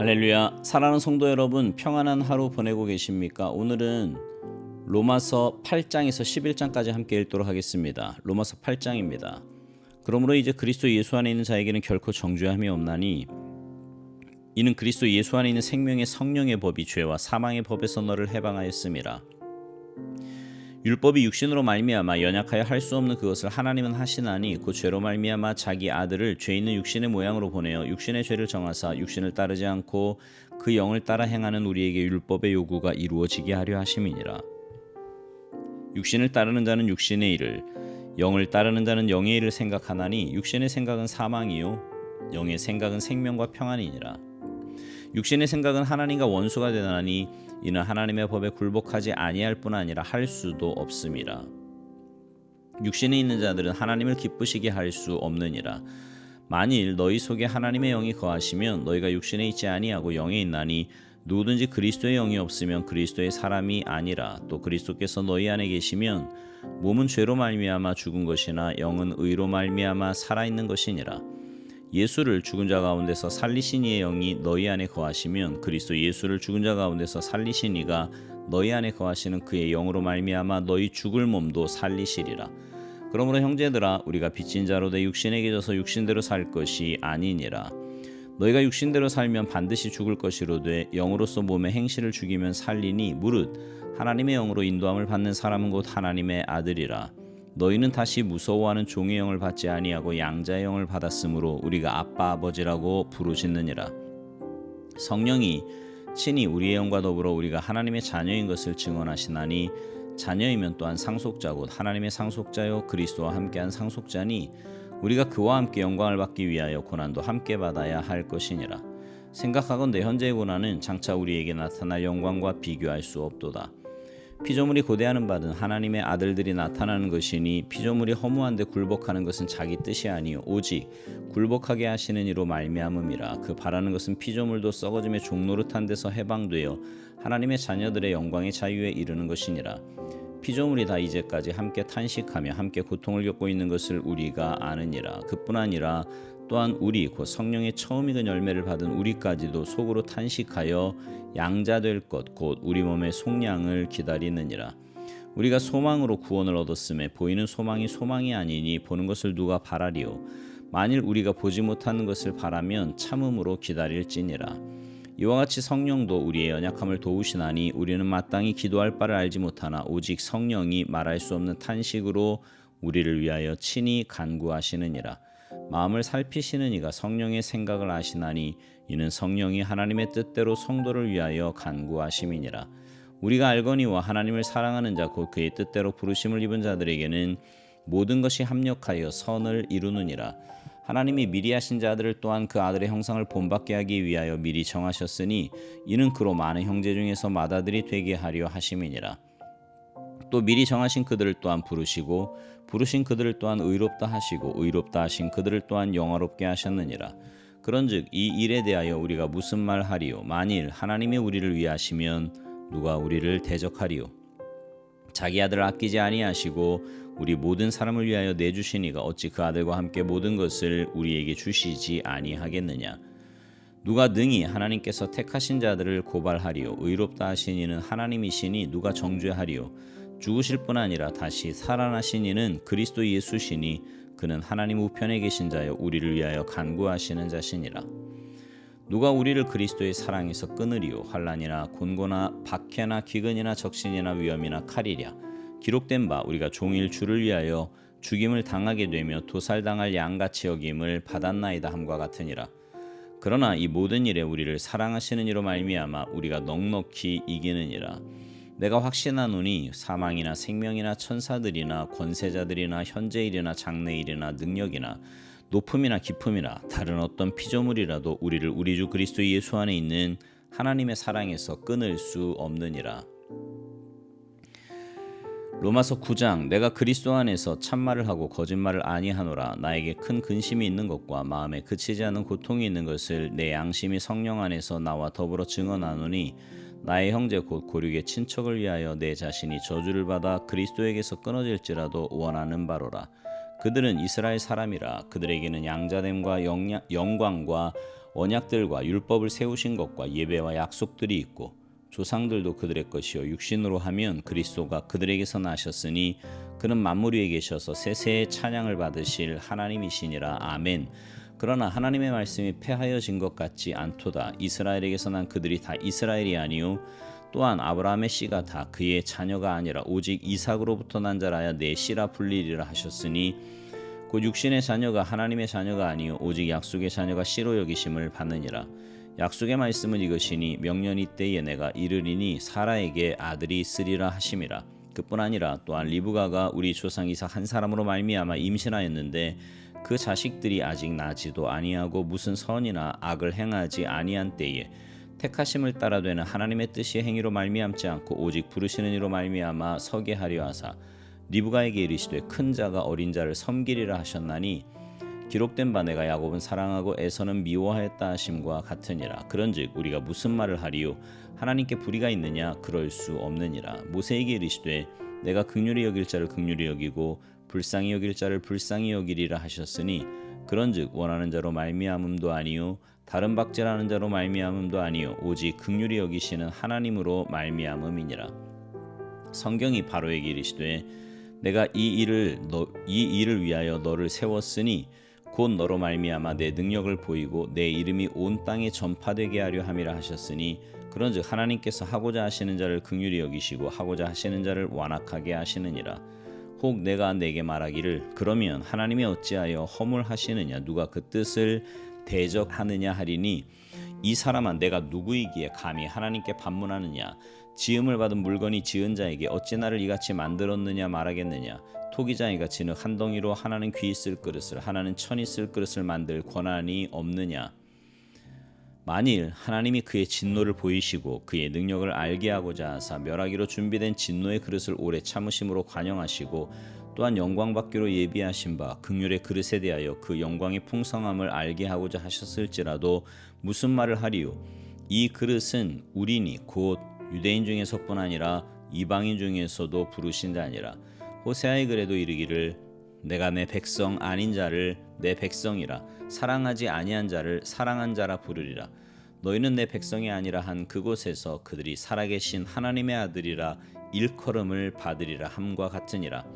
할렐루야. 사랑하는 성도 여러분, 평안한 하루 보내고 계십니까? 오늘은 로마서 8장에서 11장까지 함께 읽도록 하겠습니다. 로마서 8장입니다. 그러므로 이제 그리스도 예수 안에 있는 자에게는 결코 정죄함이 없나니 이는 그리스도 예수 안에 있는 생명의 성령의 법이 죄와 사망의 법에서 너를 해방하였음이라. 율법이 육신으로 말미암아 연약하여 할 수 없는 그것을 하나님은 하시나니 그 죄로 말미암아 자기 아들을 죄 있는 육신의 모양으로 보내어 육신의 죄를 정하사 육신을 따르지 않고 그 영을 따라 행하는 우리에게 율법의 요구가 이루어지게 하려 하심이니라. 육신을 따르는 자는 육신의 일을, 영을 따르는 자는 영의 일을 생각하나니 육신의 생각은 사망이요 영의 생각은 생명과 평안이니라. 육신의 생각은 하나님과 원수가 되나니 이는 하나님의 법에 굴복하지 아니할 뿐 아니라 할 수도 없음이라. 육신에 있는 자들은 하나님을 기쁘시게 할 수 없느니라. 만일 너희 속에 하나님의 영이 거하시면 너희가 육신에 있지 아니하고 영에 있나니 누구든지 그리스도의 영이 없으면 그리스도의 사람이 아니라. 또 그리스도께서 너희 안에 계시면 몸은 죄로 말미암아 죽은 것이나 영은 의로 말미암아 살아있는 것이니라. 예수를 죽은 자 가운데서 살리신 이의 영이 너희 안에 거하시면 그리스도 예수를 죽은 자 가운데서 살리신 이가 너희 안에 거하시는 그의 영으로 말미암아 너희 죽을 몸도 살리시리라. 그러므로 형제들아, 우리가 빚진 자로 내 육신에게 져서 육신대로 살 것이 아니니라. 너희가 육신대로 살면 반드시 죽을 것이로되 영으로서 몸의 행실을 죽이면 살리니 무릇 하나님의 영으로 인도함을 받는 사람은 곧 하나님의 아들이라. 너희는 다시 무서워하는 종의 영을 받지 아니하고 양자의 영을 받았으므로 우리가 아빠 아버지라고 부르짖느니라. 성령이 친히 우리의 영과 더불어 우리가 하나님의 자녀인 것을 증언하시나니 자녀이면 또한 상속자 곧 하나님의 상속자요 그리스도와 함께한 상속자니 우리가 그와 함께 영광을 받기 위하여 고난도 함께 받아야 할 것이니라. 생각하건대 현재의 고난은 장차 우리에게 나타날 영광과 비교할 수 없도다. 피조물이 고대하는 바는 하나님의 아들들이 나타나는 것이니 피조물이 허무한데 굴복하는 것은 자기 뜻이 아니요 오직 굴복하게 하시는 이로 말미암음이라. 그 바라는 것은 피조물도 썩어짐의 종노릇한 데서 해방되어 하나님의 자녀들의 영광의 자유에 이르는 것이니라. 피조물이 다 이제까지 함께 탄식하며 함께 고통을 겪고 있는 것을 우리가 아느니라. 그뿐 아니라 또한 우리 곧 성령의 처음 익은 열매를 받은 우리까지도 속으로 탄식하여 양자될 것 곧 우리 몸의 속량을 기다리느니라. 우리가 소망으로 구원을 얻었음에 보이는 소망이 소망이 아니니 보는 것을 누가 바라리요. 만일 우리가 보지 못하는 것을 바라면 참음으로 기다릴지니라. 이와 같이 성령도 우리의 연약함을 도우시나니 우리는 마땅히 기도할 바를 알지 못하나 오직 성령이 말할 수 없는 탄식으로 우리를 위하여 친히 간구하시느니라. 마음을 살피시는 이가 성령의 생각을 아시나니 이는 성령이 하나님의 뜻대로 성도를 위하여 간구하심이니라. 우리가 알거니와 하나님을 사랑하는 자 곧 그의 뜻대로 부르심을 입은 자들에게는 모든 것이 합력하여 선을 이루느니라. 하나님이 미리 하신 자들을 또한 그 아들의 형상을 본받게 하기 위하여 미리 정하셨으니 이는 그로 많은 형제 중에서 맏아들이 되게 하려 하심이니라. 또 미리 정하신 그들을 또한 부르시고 부르신 그들을 또한 의롭다 하시고 의롭다 하신 그들을 또한 영화롭게 하셨느니라. 그런즉 이 일에 대하여 우리가 무슨 말 하리요? 만일 하나님이 우리를 위하시면 누가 우리를 대적하리요? 자기 아들을 아끼지 아니하시고 우리 모든 사람을 위하여 내주신 이가 어찌 그 아들과 함께 모든 것을 우리에게 주시지 아니하겠느냐? 누가 능히 하나님께서 택하신 자들을 고발하리요? 의롭다 하신 이는 하나님이시니 누가 정죄하리요? 죽으실 뿐 아니라 다시 살아나신 이는 그리스도 예수시니 그는 하나님 우편에 계신 자여 우리를 위하여 간구하시는 자시니라. 누가 우리를 그리스도의 사랑에서 끊으리요? 환난이나 곤고나 박해나 기근이나 적신이나 위험이나 칼이랴. 기록된 바 우리가 종일 주를 위하여 죽임을 당하게 되며 도살당할 양같이 여김을 받았나이다 함과 같으니라. 그러나 이 모든 일에 우리를 사랑하시는 이로 말미암아 우리가 넉넉히 이기느니라. 내가 확신하노니 사망이나 생명이나 천사들이나 권세자들이나 현재일이나 장래일이나 능력이나 높음이나 깊음이나 다른 어떤 피조물이라도 우리를 우리 주 그리스도 예수 안에 있는 하나님의 사랑에서 끊을 수 없느니라. 로마서 9장. 내가 그리스도 안에서 참말을 하고 거짓말을 아니하노라. 나에게 큰 근심이 있는 것과 마음에 그치지 않는 고통이 있는 것을 내 양심이 성령 안에서 나와 더불어 증언하노니 나의 형제 곧 고륙의 친척을 위하여 내 자신이 저주를 받아 그리스도에게서 끊어질지라도 원하는 바로라. 그들은 이스라엘 사람이라. 그들에게는 양자됨과 영광과 언약들과 율법을 세우신 것과 예배와 약속들이 있고 조상들도 그들의 것이요 육신으로 하면 그리스도가 그들에게서 나셨으니 그는 만물 위에 계셔서 세세의 찬양을 받으실 하나님이시니라. 아멘. 그러나 하나님의 말씀이 폐하여진 것 같지 않도다. 이스라엘에게서 난 그들이 다 이스라엘이 아니요 또한 아브라함의 씨가 다 그의 자녀가 아니라 오직 이삭으로부터 난 자라야 내 씨라 불리리라 하셨으니 곧 육신의 자녀가 하나님의 자녀가 아니요 오직 약속의 자녀가 씨로 여기심을 받느니라. 약속의 말씀은 이것이니 명년이 때에 내가 이르리니 사라에게 아들이 있으리라 하심이라. 그뿐 아니라 또한 리브가가 우리 조상 이삭 한 사람으로 말미암아 임신하였는데 그 자식들이 아직 나지도 아니하고 무슨 선이나 악을 행하지 아니한 때에 택하심을 따라 되는 하나님의 뜻이 행위로 말미암지 않고 오직 부르시는 이로 말미암아 서게 하려 하사 리브가에게 이르시되 큰 자가 어린 자를 섬기리라 하셨나니 기록된 바 내가 야곱은 사랑하고 에서는 미워하였다 하심과 같으니라. 그런즉 우리가 무슨 말을 하리요? 하나님께 불의가 있느냐? 그럴 수 없느니라. 모세에게 이르시되 내가 긍휼히 여길 자를 긍휼히 여기고 불쌍히 여길 자를 불쌍히 여기리라 하셨으니 그런즉 원하는 자로 말미암음도 아니요 다른 박제라는 자로 말미암음도 아니요 오직 긍휼히 여기시는 하나님으로 말미암음이니라. 성경이 바로에게 이르시되 내가 이 일을 위하여 너를 세웠으니 곧 너로 말미암아 내 능력을 보이고 내 이름이 온 땅에 전파되게 하려 함이라 하셨으니 그런즉 하나님께서 하고자 하시는 자를 긍휼히 여기시고 하고자 하시는 자를 완악하게 하시느니라. 혹 내가 내게 말하기를 그러면 하나님이 어찌하여 허물하시느냐 누가 그 뜻을 대적하느냐 하리니 이 사람아 내가 누구이기에 감히 하나님께 반문하느냐 지음을 받은 물건이 지은 자에게 어찌 나를 이같이 만들었느냐 말하겠느냐 토기장이가 진흙 한 덩이로 하나는 귀 쓸 그릇을 하나는 천이 쓸 그릇을 만들 권한이 없느냐. 만일 하나님이 그의 진노를 보이시고 그의 능력을 알게 하고자 하사 멸하기로 준비된 진노의 그릇을 오래 참으심으로 관영하시고 또한 영광 받기로 예비하신 바 긍휼의 그릇에 대하여 그 영광의 풍성함을 알게 하고자 하셨을지라도 무슨 말을 하리요? 이 그릇은 우리니 곧 유대인 중에서뿐 아니라 이방인 중에서도 부르신 자니라. 호세아의 글에도 이르기를 내가 내 백성 아닌 자를 내 백성이라 사랑하지 아니한 자를 사랑한 자라 부르리라. 너희는 내 백성이 아니라 한 그곳에서 그들이 살아계신 하나님의 아들이라 일컬음을 받으리라 함과 같으니라.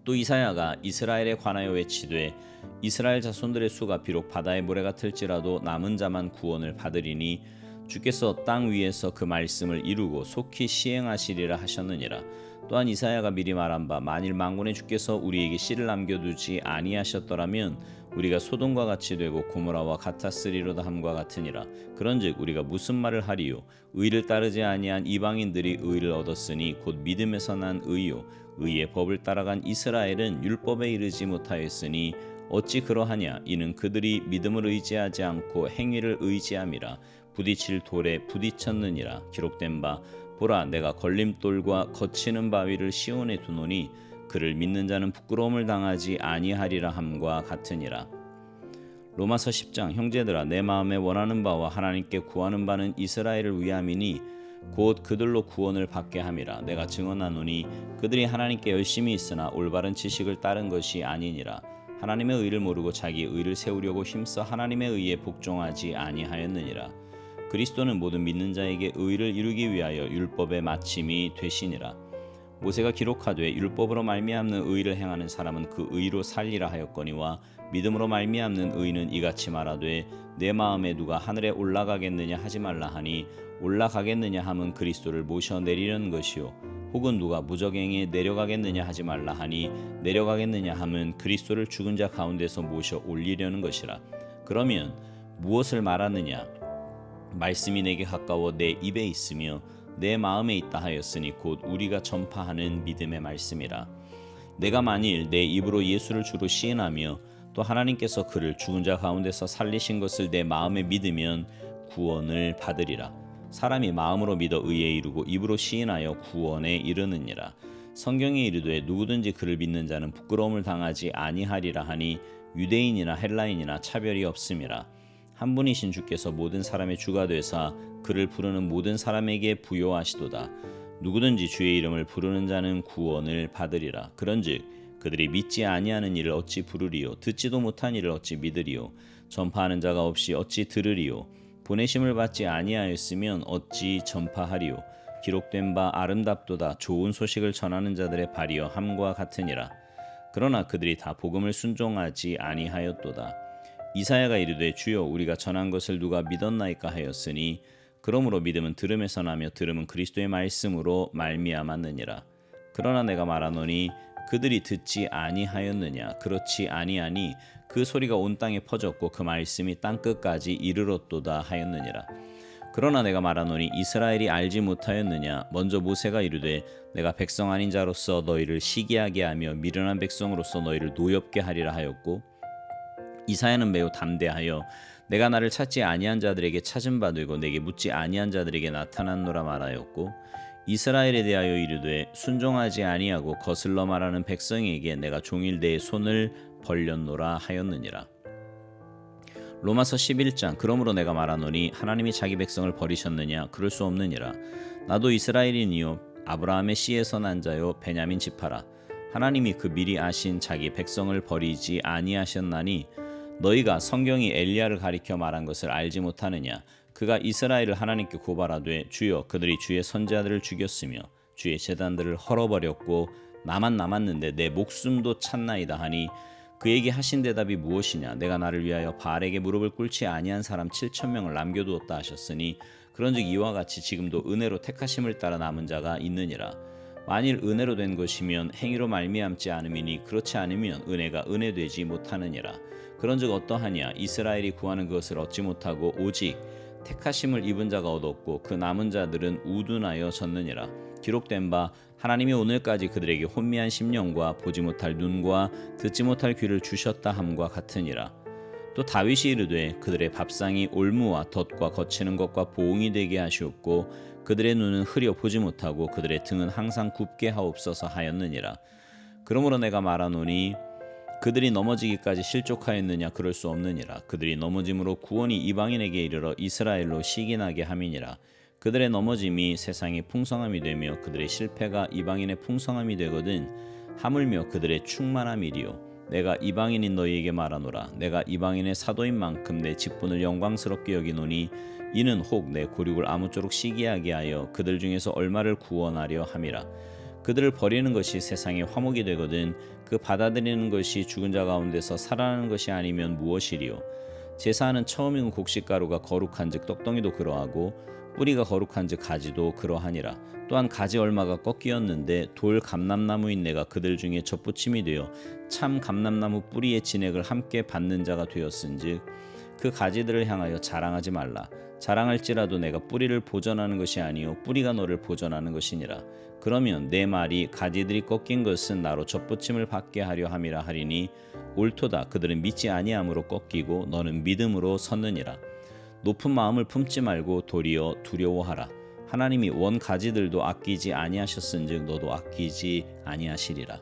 또 이사야가 이스라엘에 관하여 외치되 이스라엘 자손들의 수가 비록 바다의 모래 같을지라도 남은 자만 구원을 받으리니 주께서 땅 위에서 그 말씀을 이루고 속히 시행하시리라 하셨느니라. 또한 이사야가 미리 말한 바 만일 만군의 주께서 우리에게 씨를 남겨두지 아니하셨더라면 우리가 소돔과 같이 되고 고모라와 같았으리로다 함과 같으니라. 그런즉 우리가 무슨 말을 하리요? 의를 따르지 아니한 이방인들이 의를 얻었으니 곧 믿음에서 난 의요 의의 법을 따라간 이스라엘은 율법에 이르지 못하였으니 어찌 그러하냐? 이는 그들이 믿음을 의지하지 않고 행위를 의지함이라. 부딪힐 돌에 부딪혔느니라. 기록된 바 보라 내가 걸림돌과 거치는 바위를 시온에 두노니 그를 믿는 자는 부끄러움을 당하지 아니하리라 함과 같으니라. 로마서 10장 형제들아 내 마음에 원하는 바와 하나님께 구하는 바는 이스라엘을 위함이니 곧 그들로 구원을 받게 함이라. 내가 증언하노니 그들이 하나님께 열심히 있으나 올바른 지식을 따른 것이 아니니라. 하나님의 의를 모르고 자기 의를 세우려고 힘써 하나님의 의에 복종하지 아니하였느니라. 그리스도는 모든 믿는 자에게 의를 이루기 위하여 율법의 마침이 되시니라. 모세가 기록하되 율법으로 말미암는 의를 행하는 사람은 그 의로 살리라 하였거니와 믿음으로 말미암는 의는 이같이 말하되 내 마음에 누가 하늘에 올라가겠느냐 하지 말라 하니 올라가겠느냐 함은 그리스도를 모셔 내리려는 것이요 혹은 누가 무적행에 내려가겠느냐 하지 말라 하니 내려가겠느냐 함은 그리스도를 죽은 자 가운데서 모셔 올리려는 것이라. 그러면 무엇을 말하느냐? 말씀이 내게 가까워 내 입에 있으며 내 마음에 있다 하였으니 곧 우리가 전파하는 믿음의 말씀이라. 내가 만일 내 입으로 예수를 주로 시인하며 또 하나님께서 그를 죽은 자 가운데서 살리신 것을 내 마음에 믿으면 구원을 받으리라. 사람이 마음으로 믿어 의에 이르고 입으로 시인하여 구원에 이르느니라. 성경에 이르되 누구든지 그를 믿는 자는 부끄러움을 당하지 아니하리라 하니 유대인이나 헬라인이나 차별이 없음이라. 한 분이신 주께서 모든 사람의 주가 되사 그를 부르는 모든 사람에게 부요하시도다. 누구든지 주의 이름을 부르는 자는 구원을 받으리라. 그런즉 그들이 믿지 아니하는 일을 어찌 부르리요 듣지도 못한 일을 어찌 믿으리요 전파하는 자가 없이 어찌 들으리요 보내심을 받지 아니하였으면 어찌 전파하리요 기록된 바 아름답도다 좋은 소식을 전하는 자들의 발이여 함과 같으니라. 그러나 그들이 다 복음을 순종하지 아니하였도다. 이사야가 이르되 주여 우리가 전한 것을 누가 믿었나이까 하였으니 그러므로 믿음은 들음에서 나며 들음은 그리스도의 말씀으로 말미암았느니라. 그러나 내가 말하노니 그들이 듣지 아니하였느냐 그렇지 아니하니 그 소리가 온 땅에 퍼졌고 그 말씀이 땅 끝까지 이르렀도다 하였느니라. 그러나 내가 말하노니 이스라엘이 알지 못하였느냐 먼저 모세가 이르되 내가 백성 아닌 자로서 너희를 시기하게 하며 미련한 백성으로서 너희를 노엽게 하리라 하였고 이사야는 매우 담대하여 내가 나를 찾지 아니한 자들에게 찾은 바 되고 내게 묻지 아니한 자들에게 나타났노라 말하였고 이스라엘에 대하여 이르되 순종하지 아니하고 거슬러 말하는 백성에게 내가 종일 내 손을 벌렸노라 하였느니라. 로마서 11장 그러므로 내가 말하노니 하나님이 자기 백성을 버리셨느냐 그럴 수 없느니라. 나도 이스라엘인이요 아브라함의 씨에서 난 자요 베냐민 지파라. 하나님이 그 미리 아신 자기 백성을 버리지 아니하셨나니 너희가 성경이 엘리야를 가리켜 말한 것을 알지 못하느냐. 그가 이스라엘을 하나님께 고발하되 주여 그들이 주의 선지자들을 죽였으며 주의 제단들을 헐어버렸고 나만 남았는데 내 목숨도 찾나이다 하니 그에게 하신 대답이 무엇이냐. 내가 나를 위하여 바알에게 무릎을 꿇지 아니한 사람 7,000명을 남겨두었다 하셨으니 그런즉 이와 같이 지금도 은혜로 택하심을 따라 남은 자가 있느니라. 만일 은혜로 된 것이면 행위로 말미암지 않음이니 그렇지 않으면 은혜가 은혜되지 못하느니라. 그런즉 어떠하냐. 이스라엘이 구하는 것을 얻지 못하고 오직 택하심을 입은 자가 얻었고 그 남은 자들은 우둔하여 졌느니라. 기록된 바 하나님이 오늘까지 그들에게 혼미한 심령과 보지 못할 눈과 듣지 못할 귀를 주셨다 함과 같으니라. 또 다윗이 이르되 그들의 밥상이 올무와 덫과 거치는 것과 보응이 되게 하시옵고 그들의 눈은 흐려 보지 못하고 그들의 등은 항상 굽게 하옵소서 하였느니라. 그러므로 내가 말하노니 그들이 넘어지기까지 실족하였느냐 그럴 수 없느니라. 그들이 넘어짐으로 구원이 이방인에게 이르러 이스라엘로 시기나게 함이니라. 그들의 넘어짐이 세상의 풍성함이 되며 그들의 실패가 이방인의 풍성함이 되거든 하물며 그들의 충만함이리요. 내가 이방인인 너희에게 말하노라. 내가 이방인의 사도인 만큼 내 직분을 영광스럽게 여기노니 이는 혹 내 고륙을 아무쪼록 시기하게 하여 그들 중에서 얼마를 구원하려 함이라. 그들을 버리는 것이 세상의 화목이 되거든 그 받아들이는 것이 죽은 자 가운데서 살아나는 것이 아니면 무엇이리요. 제사하는 처음 익은 곡식가루가 거룩한즉 떡덩이도 그러하고 뿌리가 거룩한즉 가지도 그러하니라. 또한 가지 얼마가 꺾이었는데 돌 감람나무인 내가 그들 중에 젖붙임이 되어 참 감람나무 뿌리의 진액을 함께 받는 자가 되었은즉 그 가지들을 향하여 자랑하지 말라. 자랑할지라도 내가 뿌리를 보전하는 것이 아니요 뿌리가 너를 보전하는 것이니라. 그러면 내 말이 가지들이 꺾인 것은 나로 젖붙임을 받게 하려 함이라 하리니 옳도다. 그들은 믿지 아니함으로 꺾이고 너는 믿음으로 섰느니라. 높은 마음을 품지 말고 도리어 두려워하라. 하나님이 원 가지들도 아끼지 아니하셨은즉 너도 아끼지 아니하시리라.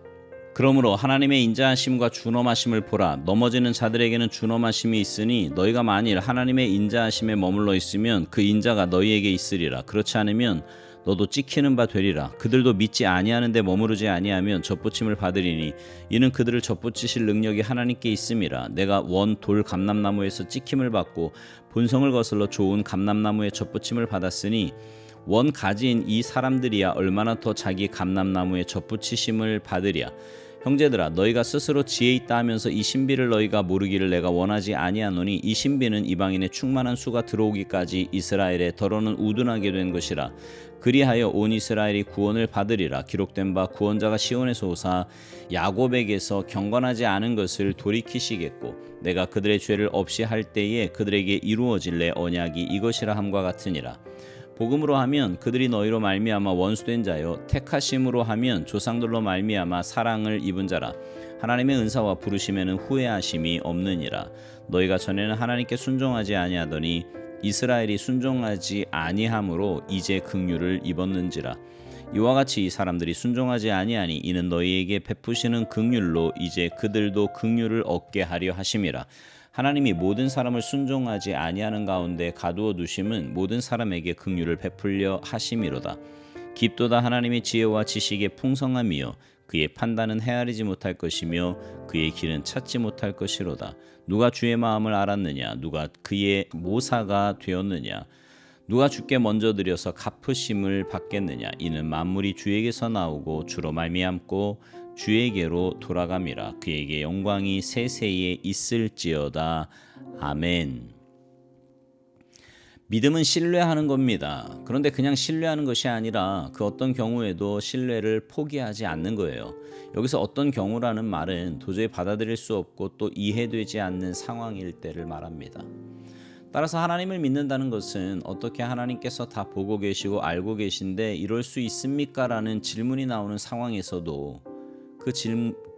그러므로 하나님의 인자하심과 준엄하심을 보라. 넘어지는 자들에게는 준엄하심이 있으니 너희가 만일 하나님의 인자하심에 머물러 있으면 그 인자가 너희에게 있으리라. 그렇지 않으면 너도 찍히는 바 되리라. 그들도 믿지 아니하는 데 머무르지 아니하면 젖붙임을 받으리니 이는 그들을 젖붙이실 능력이 하나님께 있음이라. 내가 원 돌 감람나무에서 찍힘을 받고 본성을 거슬러 좋은 감람나무에 젖붙임을 받았으니 원 가지인 이 사람들이야 얼마나 더 자기 감람나무에 젖붙이심을 받으랴. 형제들아 너희가 스스로 지혜 있다 하면서 이 신비를 너희가 모르기를 내가 원하지 아니하노니 이 신비는 이방인의 충만한 수가 들어오기까지 이스라엘에 더러는 우둔하게 된 것이라. 그리하여 온 이스라엘이 구원을 받으리라. 기록된 바 구원자가 시온에서 오사 야곱에게서 경건하지 않은 것을 돌이키시겠고 내가 그들의 죄를 없이 할 때에 그들에게 이루어질 내 언약이 이것이라 함과 같으니라. 복음으로 하면 그들이 너희로 말미암아 원수된 자요 택하심으로 하면 조상들로 말미암아 사랑을 입은 자라. 하나님의 은사와 부르심에는 후회하심이 없느니라. 너희가 전에는 하나님께 순종하지 아니하더니 이스라엘이 순종하지 아니함으로 이제 긍휼을 입었는지라. 이와 같이 이 사람들이 순종하지 아니하니 이는 너희에게 베푸시는 긍휼로 이제 그들도 긍휼을 얻게 하려 하심이라. 하나님이 모든 사람을 순종하지 아니하는 가운데 가두어 두심은 모든 사람에게 긍휼을 베풀려 하심이로다. 깊도다 하나님의 지혜와 지식의 풍성함이요 그의 판단은 헤아리지 못할 것이며 그의 길은 찾지 못할 것이로다. 누가 주의 마음을 알았느냐? 누가 그의 모사가 되었느냐? 누가 주께 먼저 드려서 갚으심을 받겠느냐? 이는 만물이 주에게서 나오고 주로 말미암고 주에게로 돌아감이라. 그에게 영광이 세세에 있을지어다. 아멘. 믿음은 신뢰하는 겁니다. 그런데 그냥 신뢰하는 것이 아니라 그 어떤 경우에도 신뢰를 포기하지 않는 거예요. 여기서 어떤 경우라는 말은 도저히 받아들일 수 없고 또 이해되지 않는 상황일 때를 말합니다. 따라서 하나님을 믿는다는 것은 어떻게 하나님께서 다 보고 계시고 알고 계신데 이럴 수 있습니까? 라는 질문이 나오는 상황에서도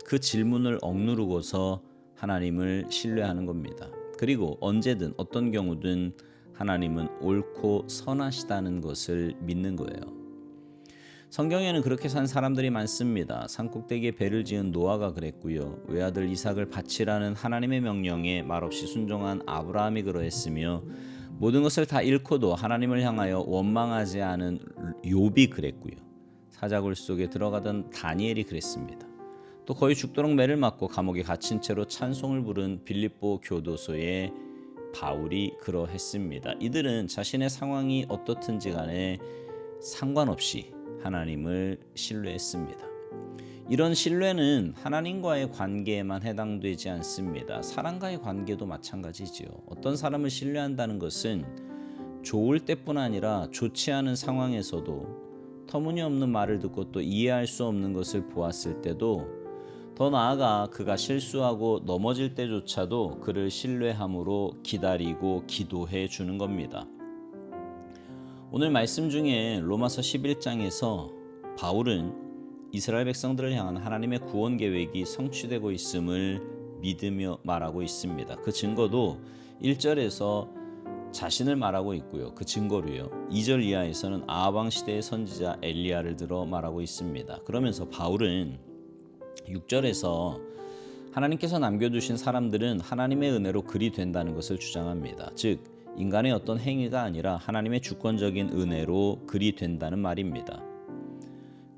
그 질문을 억누르고서 하나님을 신뢰하는 겁니다. 그리고 언제든 어떤 경우든 하나님은 옳고 선하시다는 것을 믿는 거예요. 성경에는 그렇게 산 사람들이 많습니다. 산꼭대기에 배를 지은 노아가 그랬고요. 외아들 이삭을 바치라는 하나님의 명령에 말없이 순종한 아브라함이 그러했으며 모든 것을 다 잃고도 하나님을 향하여 원망하지 않은 욥이 그랬고요. 사자굴 속에 들어가던 다니엘이 그랬습니다. 또 거의 죽도록 매를 맞고 감옥에 갇힌 채로 찬송을 부른 빌립보 교도소의 바울이 그러했습니다. 이들은 자신의 상황이 어떻든지 간에 상관없이 하나님을 신뢰했습니다. 이런 신뢰는 하나님과의 관계에만 해당되지 않습니다. 사람과의 관계도 마찬가지지요. 어떤 사람을 신뢰한다는 것은 좋을 때뿐 아니라 좋지 않은 상황에서도 터무니없는 말을 듣고 또 이해할 수 없는 것을 보았을 때도 더 나아가 그가 실수하고 넘어질 때조차도 그를 신뢰함으로 기다리고 기도해 주는 겁니다. 오늘 말씀 중에 로마서 11장에서 바울은 이스라엘 백성들을 향한 하나님의 구원 계획이 성취되고 있음을 믿으며 말하고 있습니다. 그 증거도 1절에서 자신을 말하고 있고요. 그 증거로요. 2절 이하에서는 아하방 시대의 선지자 엘리야를 들어 말하고 있습니다. 그러면서 바울은 6절에서 하나님께서 남겨두신 사람들은 하나님의 은혜로 그리 된다는 것을 주장합니다. 즉 인간의 어떤 행위가 아니라 하나님의 주권적인 은혜로 그리 된다는 말입니다.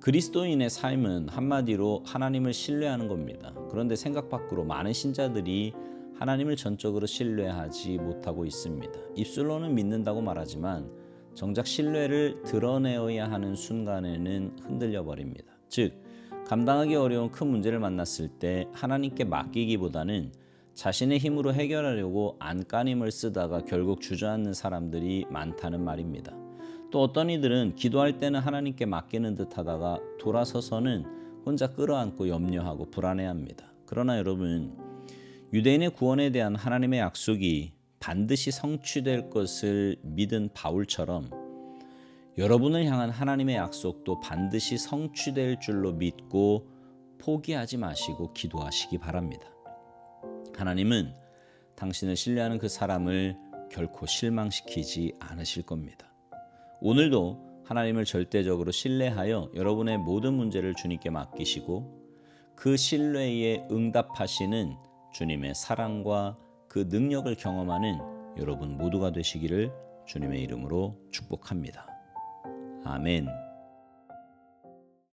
그리스도인의 삶은 한마디로 하나님을 신뢰하는 겁니다. 그런데 생각 밖으로 많은 신자들이 하나님을 전적으로 신뢰하지 못하고 있습니다. 입술로는 믿는다고 말하지만 정작 신뢰를 드러내어야 하는 순간에는 흔들려 버립니다. 즉 감당하기 어려운 큰 문제를 만났을 때 하나님께 맡기기보다는 자신의 힘으로 해결하려고 안간힘을 쓰다가 결국 주저앉는 사람들이 많다는 말입니다. 또 어떤 이들은 기도할 때는 하나님께 맡기는 듯 하다가 돌아서서는 혼자 끌어안고 염려하고 불안해합니다. 그러나 여러분, 유대인의 구원에 대한 하나님의 약속이 반드시 성취될 것을 믿은 바울처럼 여러분을 향한 하나님의 약속도 반드시 성취될 줄로 믿고 포기하지 마시고 기도하시기 바랍니다. 하나님은 당신을 신뢰하는 그 사람을 결코 실망시키지 않으실 겁니다. 오늘도 하나님을 절대적으로 신뢰하여 여러분의 모든 문제를 주님께 맡기시고 그 신뢰에 응답하시는 주님의 사랑과 그 능력을 경험하는 여러분 모두가 되시기를 주님의 이름으로 축복합니다. 아멘.